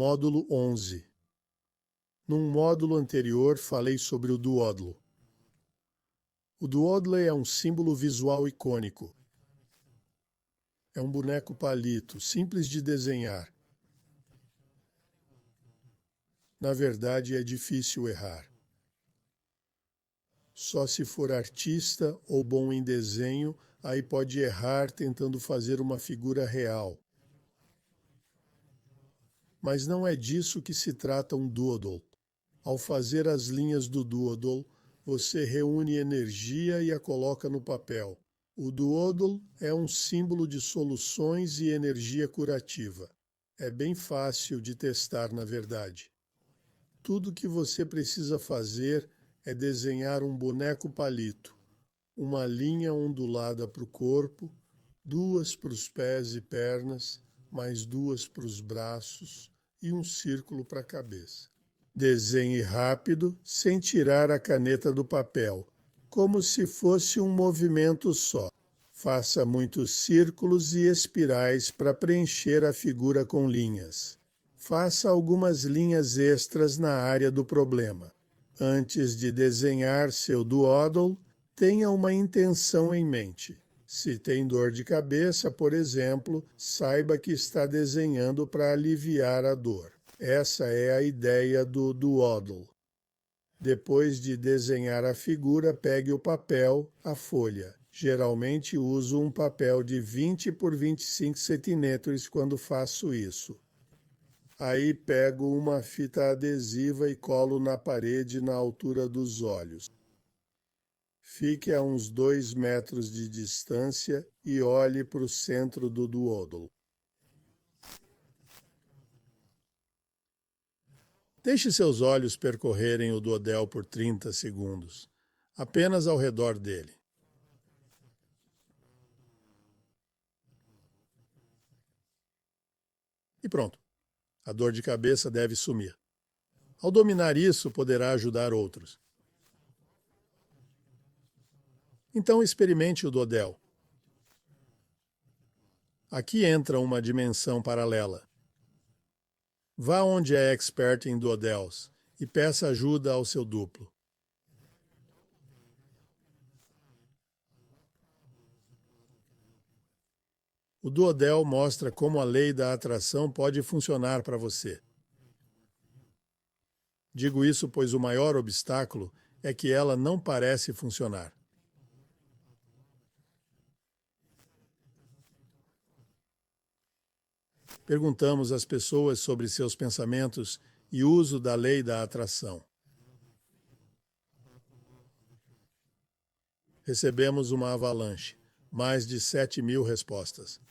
Módulo 11. Num módulo anterior, falei sobre o duodlo. O duodle é um símbolo visual icônico. É um boneco palito, simples de desenhar. Na verdade, é difícil errar. Só se for artista ou bom em desenho, aí pode errar tentando fazer uma figura real. Mas não é disso que se trata um doodle. Ao fazer as linhas do doodle, você reúne energia e a coloca no papel. O doodle é um símbolo de soluções e energia curativa. É bem fácil de testar, na verdade. Tudo que você precisa fazer é desenhar um boneco palito, uma linha ondulada para o corpo, 2 para os pés e pernas, mais 2 para os braços e um círculo para a cabeça. Desenhe rápido, sem tirar a caneta do papel, como se fosse um movimento só. Faça muitos círculos e espirais para preencher a figura com linhas. Faça algumas linhas extras na área do problema. Antes de desenhar seu doodle, tenha uma intenção em mente. Se tem dor de cabeça, por exemplo, saiba que está desenhando para aliviar a dor. Essa é a ideia do doodle. Depois de desenhar a figura, pegue o papel, a folha. Geralmente uso um papel de 20 por 25 centímetros quando faço isso. Aí pego uma fita adesiva e colo na parede na altura dos olhos. Fique a uns 2 metros de distância e olhe para o centro do doodle. Deixe seus olhos percorrerem o doodle por 30 segundos, apenas ao redor dele. E pronto, a dor de cabeça deve sumir. Ao dominar isso, poderá ajudar outros. Então experimente o doodle. Aqui entra uma dimensão paralela. Vá onde é expert em doodles e peça ajuda ao seu duplo. O doodle mostra como a lei da atração pode funcionar para você. Digo isso pois o maior obstáculo é que ela não parece funcionar. Perguntamos às pessoas sobre seus pensamentos e uso da lei da atração. Recebemos uma avalanche, mais de 7.000 respostas.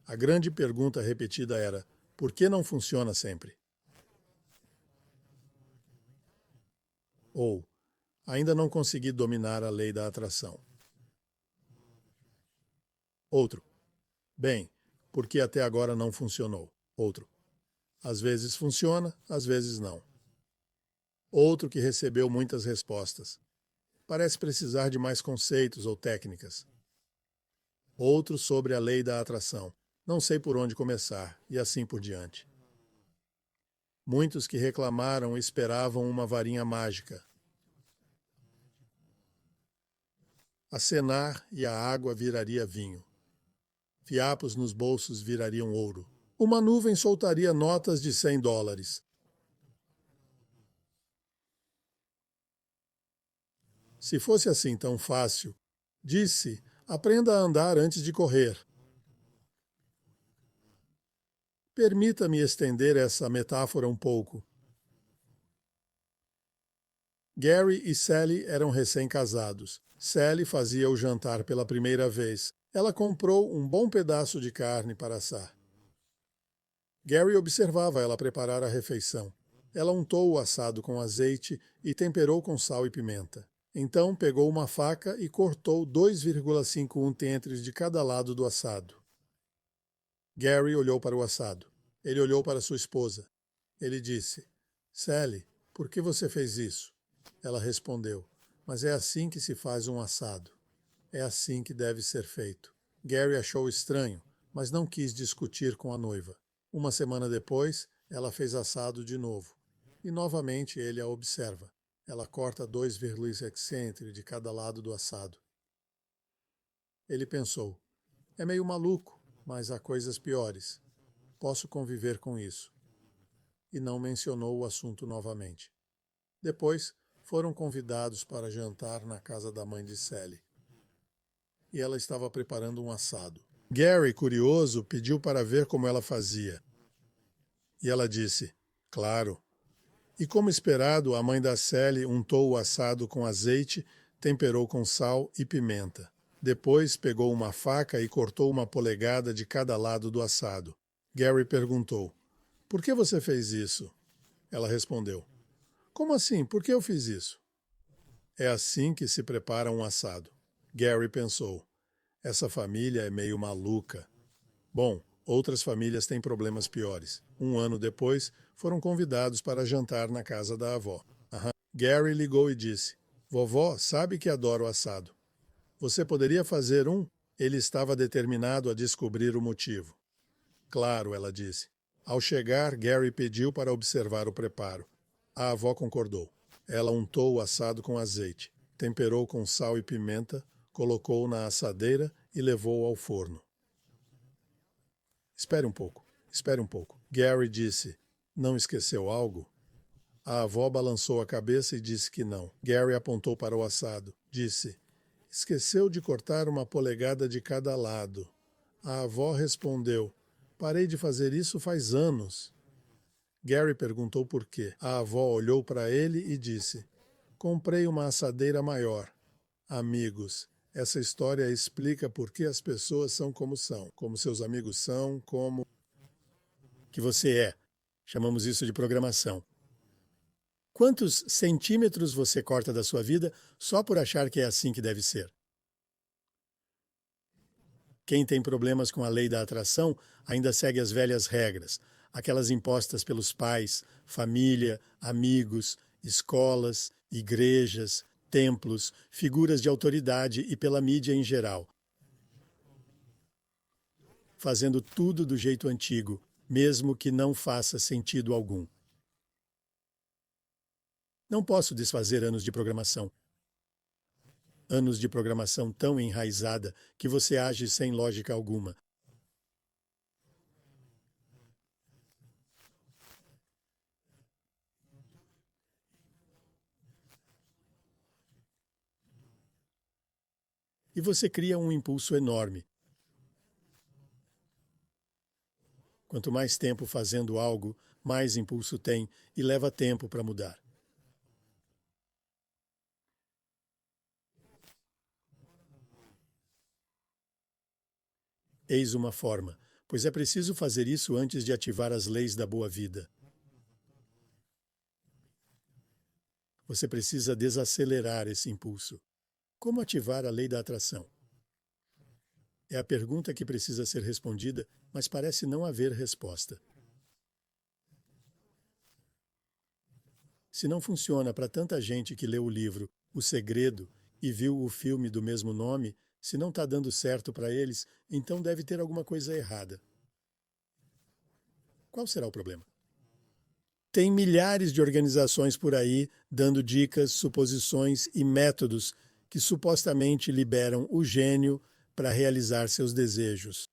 A grande pergunta repetida era: por que não funciona sempre? Ou, ainda não consegui dominar a lei da atração. Outro, bem, porque até agora não funcionou. Outro, às vezes funciona, às vezes não. Outro que recebeu muitas respostas. Parece precisar de mais conceitos ou técnicas. Outro sobre a lei da atração. Não sei por onde começar, e assim por diante. Muitos que reclamaram esperavam uma varinha mágica. Acenar e a água viraria vinho. Fiapos nos bolsos virariam ouro. Uma nuvem soltaria notas de $100. Se fosse assim tão fácil, disse, aprenda a andar antes de correr. Permita-me estender essa metáfora um pouco. Gary e Sally eram recém-casados. Sally fazia o jantar pela primeira vez. Ela comprou um bom pedaço de carne para assar. Gary observava ela preparar a refeição. Ela untou o assado com azeite e temperou com sal e pimenta. Então pegou uma faca e cortou 2,5 centímetros de cada lado do assado. Gary olhou para o assado. Ele olhou para sua esposa. Ele disse, Sally, por que você fez isso? Ela respondeu, mas é assim que se faz um assado. É assim que deve ser feito. Gary achou estranho, mas não quis discutir com a noiva. Uma semana depois, ela fez assado de novo. E novamente ele a observa. Ela corta 2,5 de cada lado do assado. Ele pensou, é meio maluco, mas há coisas piores. Posso conviver com isso. E não mencionou o assunto novamente. Depois, foram convidados para jantar na casa da mãe de Sally. E ela estava preparando um assado. Gary, curioso, pediu para ver como ela fazia. E ela disse, claro. E como esperado, a mãe da Sally untou o assado com azeite, temperou com sal e pimenta. Depois pegou uma faca e cortou 1 polegada de cada lado do assado. Gary perguntou, por que você fez isso? Ela respondeu, como assim? Por que eu fiz isso? É assim que se prepara um assado. Gary pensou, essa família é meio maluca. Bom, outras famílias têm problemas piores. 1 ano depois, foram convidados para jantar na casa da avó. Gary ligou e disse, vovó, sabe que adoro assado. Você poderia fazer um? Ele estava determinado a descobrir o motivo. Claro, ela disse. Ao chegar, Gary pediu para observar o preparo. A avó concordou. Ela untou o assado com azeite, temperou com sal e pimenta, colocou na assadeira e levou ao forno. Espere um pouco, espere um pouco. Gary disse, não esqueceu algo? A avó balançou a cabeça e disse que não. Gary apontou para o assado. Disse, esqueceu de cortar 1 polegada de cada lado. A avó respondeu, parei de fazer isso faz anos. Gary perguntou por quê. A avó olhou para ele e disse, comprei uma assadeira maior. Amigos, essa história explica por que as pessoas são, como seus amigos são, como que você é. Chamamos isso de programação. Quantos centímetros você corta da sua vida só por achar que é assim que deve ser? Quem tem problemas com a lei da atração ainda segue as velhas regras, aquelas impostas pelos pais, família, amigos, escolas, igrejas, templos, figuras de autoridade e pela mídia em geral. Fazendo tudo do jeito antigo, mesmo que não faça sentido algum. Não posso desfazer anos de programação. Anos de programação tão enraizada que você age sem lógica alguma. E você cria um impulso enorme. Quanto mais tempo fazendo algo, mais impulso tem e leva tempo para mudar. Eis uma forma, pois é preciso fazer isso antes de ativar as leis da boa vida. Você precisa desacelerar esse impulso. Como ativar a lei da atração? É a pergunta que precisa ser respondida, mas parece não haver resposta. Se não funciona para tanta gente que leu o livro O Segredo e viu o filme do mesmo nome, se não está dando certo para eles, então deve ter alguma coisa errada. Qual será o problema? Tem milhares de organizações por aí dando dicas, suposições e métodos que supostamente liberam o gênio para realizar seus desejos.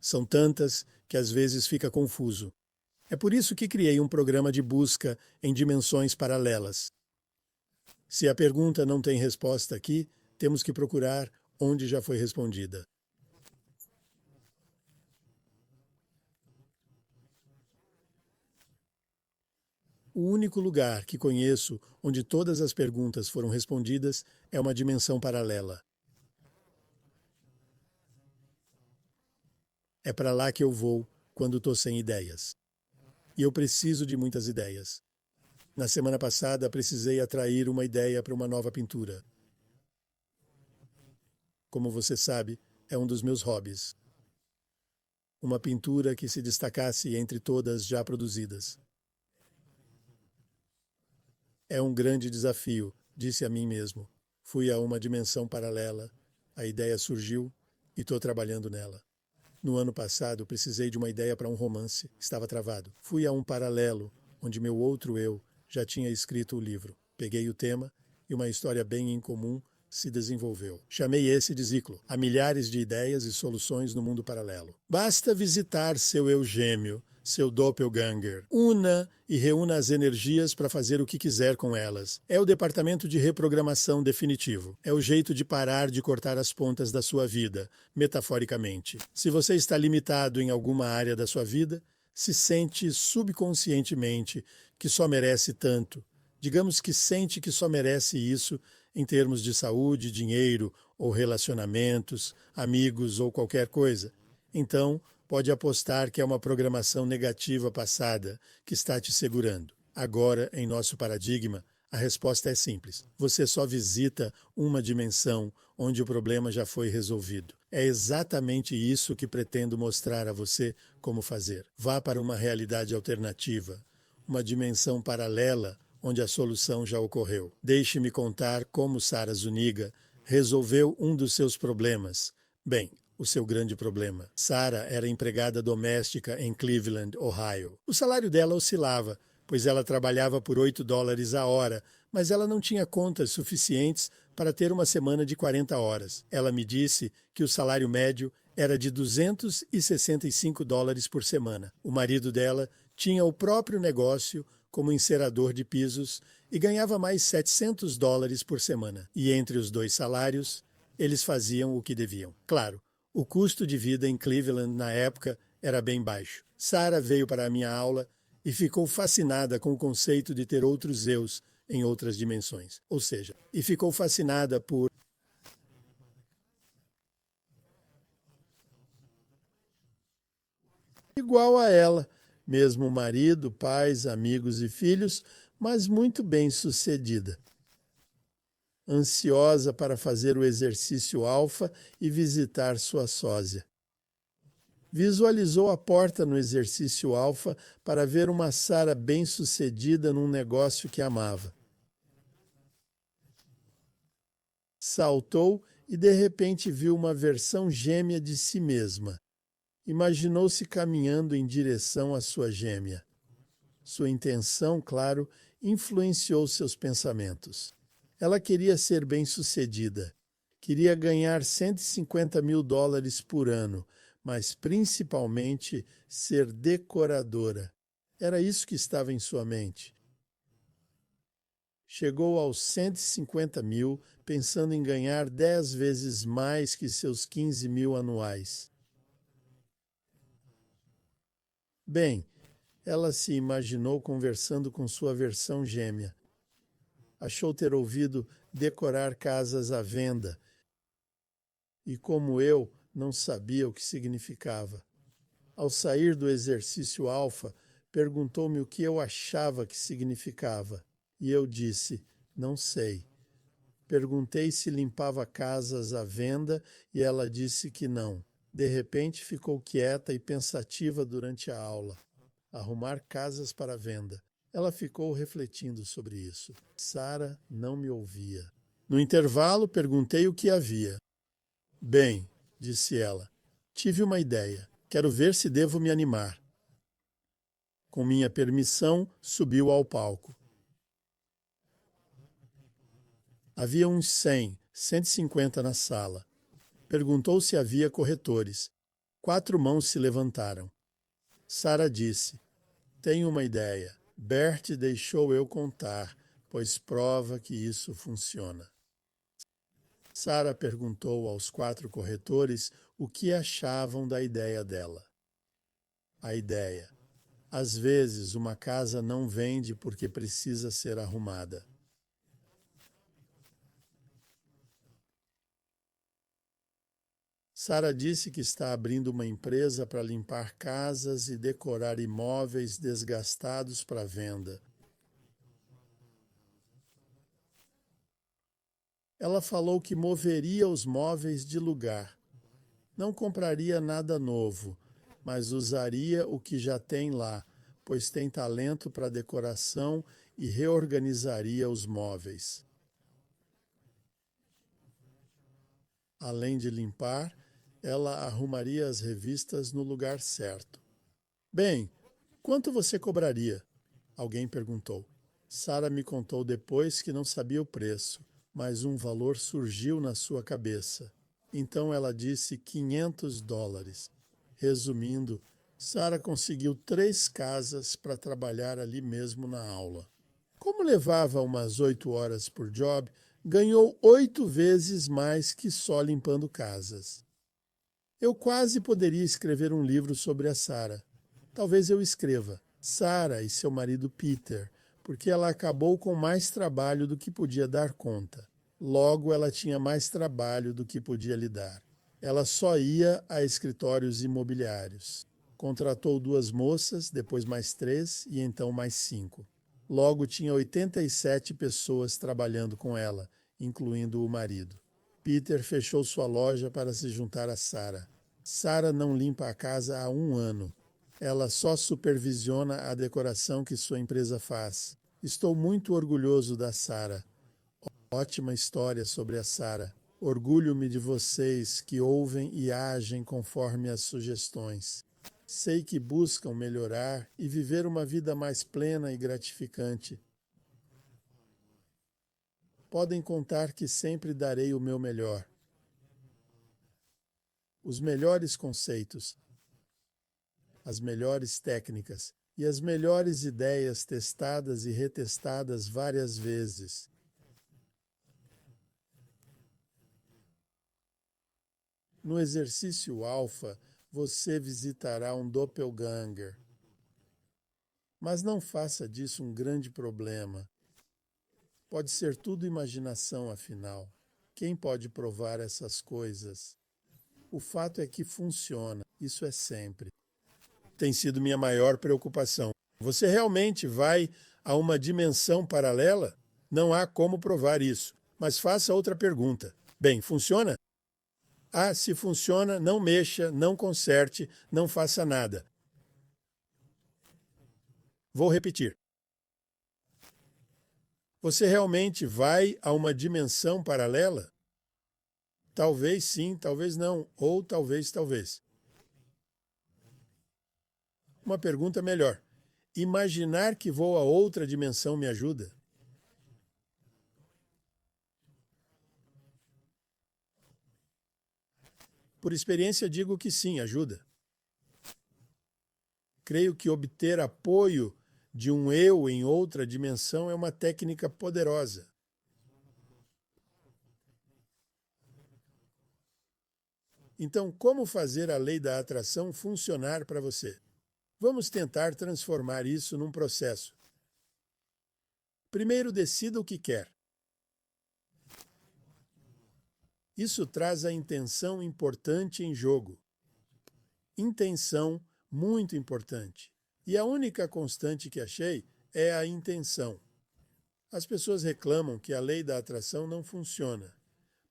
São tantas que às vezes fica confuso. É por isso que criei um programa de busca em dimensões paralelas. Se a pergunta não tem resposta aqui, temos que procurar onde já foi respondida. O único lugar que conheço onde todas as perguntas foram respondidas é uma dimensão paralela. É para lá que eu vou quando estou sem ideias. E eu preciso de muitas ideias. Na semana passada, precisei atrair uma ideia para uma nova pintura. Como você sabe, é um dos meus hobbies. Uma pintura que se destacasse entre todas já produzidas. É um grande desafio, disse a mim mesmo. Fui a uma dimensão paralela, a ideia surgiu e estou trabalhando nela. No ano passado, precisei de uma ideia para um romance. Estava travado. Fui a um paralelo, onde meu outro eu já tinha escrito o livro. Peguei o tema e uma história bem incomum se desenvolveu. Chamei esse de Ciclo. Há milhares de ideias e soluções no mundo paralelo. Basta visitar seu eu gêmeo, seu doppelganger. Una e reúna as energias para fazer o que quiser com elas. É o departamento de reprogramação definitivo. É o jeito de parar de cortar as pontas da sua vida, metaforicamente. Se você está limitado em alguma área da sua vida, se sente subconscientemente que só merece tanto. Digamos que sente que só merece isso em termos de saúde, dinheiro ou relacionamentos, amigos ou qualquer coisa. Então, pode apostar que é uma programação negativa passada que está te segurando. Agora, em nosso paradigma, a resposta é simples. Você só visita uma dimensão onde o problema já foi resolvido. É exatamente isso que pretendo mostrar a você como fazer. Vá para uma realidade alternativa, uma dimensão paralela onde a solução já ocorreu. Deixe-me contar como Sarah Zuniga resolveu um dos seus problemas. Bem, o seu grande problema. Sarah era empregada doméstica em Cleveland, Ohio. O salário dela oscilava, pois ela trabalhava por $8 a hora, mas ela não tinha contas suficientes para ter uma semana de 40 horas. Ela me disse que o salário médio era de $265 por semana. O marido dela tinha o próprio negócio como encerador de pisos e ganhava mais $700 por semana. E entre os dois salários, eles faziam o que deviam. Claro, o custo de vida em Cleveland na época era bem baixo. Sarah veio para a minha aula e ficou fascinada com o conceito de ter outros eus em outras dimensões. Ou seja, e ficou fascinada por igual a ela, mesmo marido, pais, amigos e filhos, mas muito bem-sucedida. Ansiosa para fazer o exercício alfa e visitar sua sósia. Visualizou a porta no exercício alfa para ver uma Sarah bem-sucedida num negócio que amava. Saltou e de repente viu uma versão gêmea de si mesma. Imaginou-se caminhando em direção à sua gêmea. Sua intenção, claro, influenciou seus pensamentos. Ela queria ser bem-sucedida. Queria ganhar $150 mil por ano, mas principalmente ser decoradora. Era isso que estava em sua mente. Chegou aos 150 mil, pensando em ganhar 10 vezes mais que seus 15 mil anuais. Bem, ela se imaginou conversando com sua versão gêmea. Achou ter ouvido decorar casas à venda. E como eu, não sabia o que significava. Ao sair do exercício alfa, perguntou-me o que eu achava que significava. E eu disse, não sei. Perguntei se limpava casas à venda e ela disse que não. De repente ficou quieta e pensativa durante a aula. Arrumar casas para venda. Ela ficou refletindo sobre isso. Sarah não me ouvia. No intervalo, perguntei o que havia. Bem, disse ela, tive uma ideia. Quero ver se devo me animar. Com minha permissão, subiu ao palco. Havia uns 100, 150 na sala. Perguntou se havia corretores. 4 mãos se levantaram. Sarah disse, tenho uma ideia. Bert deixou eu contar, pois prova que isso funciona. Sarah perguntou aos 4 corretores o que achavam da ideia dela. A ideia. Às vezes, uma casa não vende porque precisa ser arrumada. Sarah disse que está abrindo uma empresa para limpar casas e decorar imóveis desgastados para venda. Ela falou que moveria os móveis de lugar. Não compraria nada novo, mas usaria o que já tem lá, pois tem talento para decoração e reorganizaria os móveis. Além de limpar, Ela arrumaria as revistas no lugar certo. Bem, quanto você cobraria? Alguém perguntou. Sara me contou depois que não sabia o preço, mas um valor surgiu na sua cabeça. Então ela disse $500. Resumindo, Sara conseguiu 3 casas para trabalhar ali mesmo na aula. Como levava umas 8 horas por job, ganhou 8 vezes mais que só limpando casas. Eu quase poderia escrever um livro sobre a Sara. Talvez eu escreva Sara e seu marido Peter, porque ela acabou com mais trabalho do que podia dar conta. Logo, ela tinha mais trabalho do que podia lidar. Ela só ia a escritórios imobiliários. Contratou 2 moças, depois mais 3 e então mais 5. Logo, tinha 87 pessoas trabalhando com ela, incluindo o marido. Peter fechou sua loja para se juntar a Sara. Sara não limpa a casa há 1 ano. Ela só supervisiona a decoração que sua empresa faz. Estou muito orgulhoso da Sara. Ótima história sobre a Sara. Orgulho-me de vocês que ouvem e agem conforme as sugestões. Sei que buscam melhorar e viver uma vida mais plena e gratificante. Podem contar que sempre darei o meu melhor. Os melhores conceitos, as melhores técnicas e as melhores ideias testadas e retestadas várias vezes. No exercício alfa, você visitará um doppelganger. Mas não faça disso um grande problema. Pode ser tudo imaginação, afinal. Quem pode provar essas coisas? O fato é que funciona, isso é sempre. Tem sido minha maior preocupação. Você realmente vai a uma dimensão paralela? Não há como provar isso. Mas faça outra pergunta. Bem, funciona? Ah, se funciona, não mexa, não conserte, não faça nada. Vou repetir. Você realmente vai a uma dimensão paralela? Talvez sim, talvez não, ou talvez. Uma pergunta melhor. Imaginar que vou a outra dimensão me ajuda? Por experiência digo que sim, ajuda. Creio que obter apoio de um eu em outra dimensão é uma técnica poderosa. Então, como fazer a lei da atração funcionar para você? Vamos tentar transformar isso num processo. Primeiro, decida o que quer. Isso traz a intenção importante em jogo. Intenção muito importante. E a única constante que achei é a intenção. As pessoas reclamam que a lei da atração não funciona,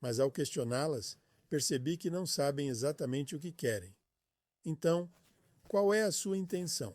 mas ao questioná-las, percebi que não sabem exatamente o que querem. Então, qual é a sua intenção?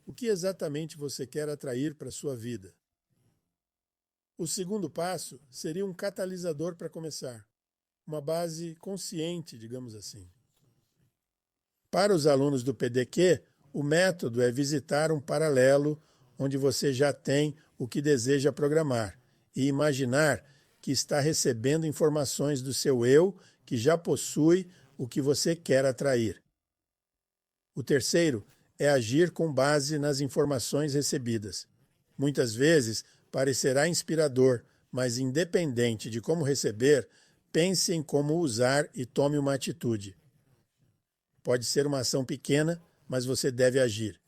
O que exatamente você quer atrair para a sua vida? O segundo passo seria um catalisador para começar. Uma base consciente, digamos assim. Para os alunos do PDQ, o método é visitar um paralelo onde você já tem o que deseja programar e imaginar que está recebendo informações do seu eu que já possui o que você quer atrair. O terceiro é agir com base nas informações recebidas. Muitas vezes parecerá inspirador, mas independente de como receber, pense em como usar e tome uma atitude. Pode ser uma ação pequena, mas você deve agir.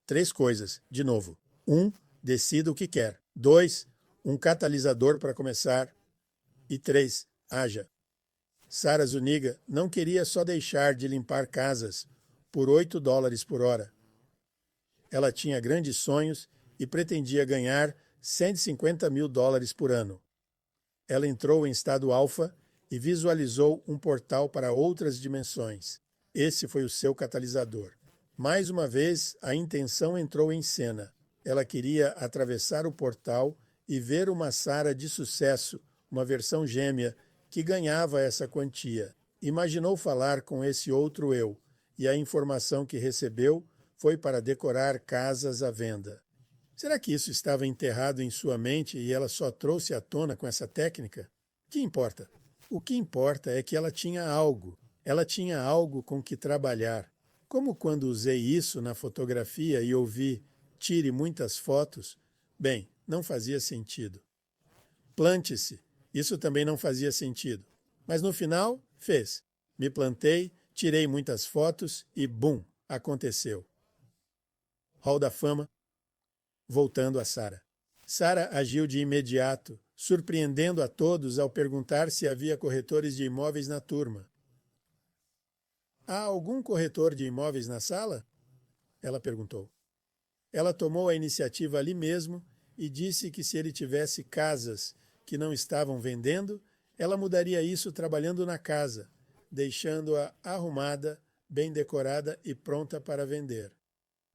3 coisas, de novo. 1. Decida o que quer. 2. Um catalisador para começar. E 3. Haja. Sara Zuniga não queria só deixar de limpar casas por $8 por hora. Ela tinha grandes sonhos e pretendia ganhar $150 mil por ano. Ela entrou em estado alfa e visualizou um portal para outras dimensões. Esse foi o seu catalisador. Mais uma vez, a intenção entrou em cena. Ela queria atravessar o portal e ver uma Sara de sucesso, uma versão gêmea, que ganhava essa quantia. Imaginou falar com esse outro eu, e a informação que recebeu foi para decorar casas à venda. Será que isso estava enterrado em sua mente e ela só trouxe à tona com essa técnica? Que importa? O que importa é que ela tinha algo. Ela tinha algo com que trabalhar. Como quando usei isso na fotografia e ouvi "tire muitas fotos", bem, não fazia sentido. Plante-se. Isso também não fazia sentido. Mas no final, fez. Me plantei, tirei muitas fotos e bum, aconteceu. Hall da Fama. Voltando a Sarah. Sarah agiu de imediato, surpreendendo a todos ao perguntar se havia corretores de imóveis na turma. Há algum corretor de imóveis na sala? Ela perguntou. Ela tomou a iniciativa ali mesmo e disse que se ele tivesse casas que não estavam vendendo, ela mudaria isso trabalhando na casa, deixando-a arrumada, bem decorada e pronta para vender.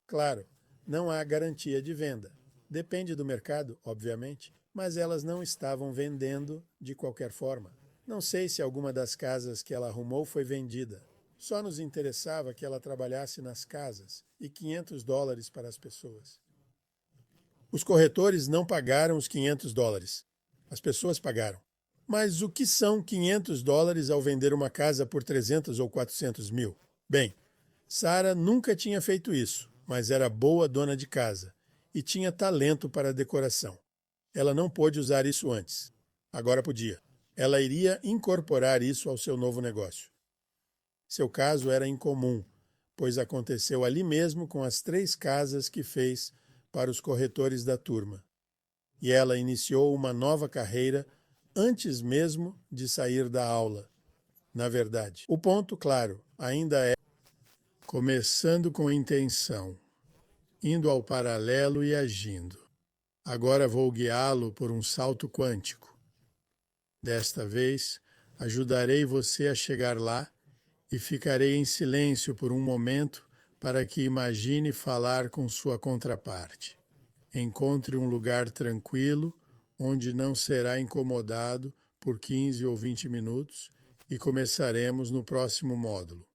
Claro, não há garantia de venda. Depende do mercado, obviamente, mas elas não estavam vendendo de qualquer forma. Não sei se alguma das casas que ela arrumou foi vendida. Só nos interessava que ela trabalhasse nas casas e $500 para as pessoas. Os corretores não pagaram os $500. As pessoas pagaram. Mas o que são $500 ao vender uma casa por 300 ou 400 mil? Bem, Sarah nunca tinha feito isso, mas era boa dona de casa e tinha talento para a decoração. Ela não pôde usar isso antes. Agora podia. Ela iria incorporar isso ao seu novo negócio. Seu caso era incomum, pois aconteceu ali mesmo com as 3 casas que fez para os corretores da turma. E ela iniciou uma nova carreira antes mesmo de sair da aula. Na verdade, o ponto, claro, ainda é começando com intenção, indo ao paralelo e agindo. Agora vou guiá-lo por um salto quântico. Desta vez, ajudarei você a chegar lá e ficarei em silêncio por um momento para que imagine falar com sua contraparte. Encontre um lugar tranquilo, onde não será incomodado por 15 ou 20 minutos e começaremos no próximo módulo.